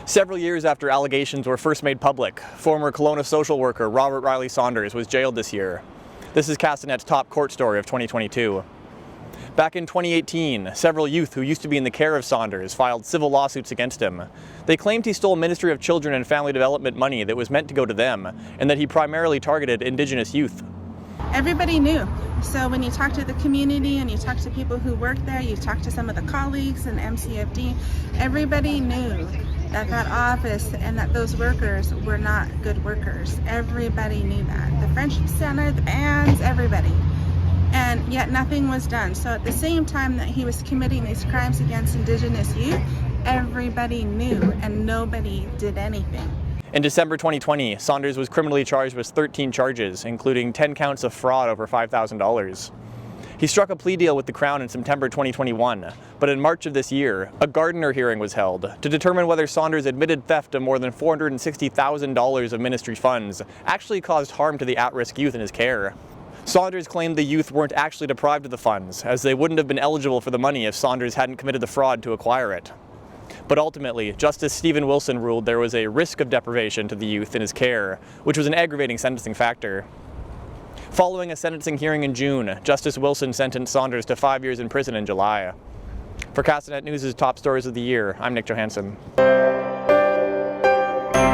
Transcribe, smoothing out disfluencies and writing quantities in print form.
Several years after allegations were first made public, former Kelowna social worker Robert Riley Saunders was jailed this year. This is Castanet's top court story of 2022. Back in 2018, several youth who used to be in the care of Saunders filed civil lawsuits against him. They claimed he stole Ministry of Children and Family Development money that was meant to go to them, and that he primarily targeted Indigenous youth. Everybody knew. So when you talk to the community and you talk to people who work there, you talk to some of the colleagues in MCFD, everybody knew that that office and that those workers were not good workers. Everybody knew that. The Friendship Center, the bands, everybody. And yet nothing was done. So at the same time that he was committing these crimes against Indigenous youth, everybody knew and nobody did anything. In December 2020, Saunders was criminally charged with 13 charges, including 10 counts of fraud over $5,000. He struck a plea deal with the Crown in September 2021, but in March of this year, a Gardiner hearing was held to determine whether Saunders' admitted theft of more than $460,000 of ministry funds actually caused harm to the at-risk youth in his care. Saunders claimed the youth weren't actually deprived of the funds, as they wouldn't have been eligible for the money if Saunders hadn't committed the fraud to acquire it. But ultimately, Justice Stephen Wilson ruled there was a risk of deprivation to the youth in his care, which was an aggravating sentencing factor. Following a sentencing hearing in June, Justice Wilson sentenced Saunders to 5 years in prison in July. For Castanet News' top stories of the year, I'm Nick Johansson.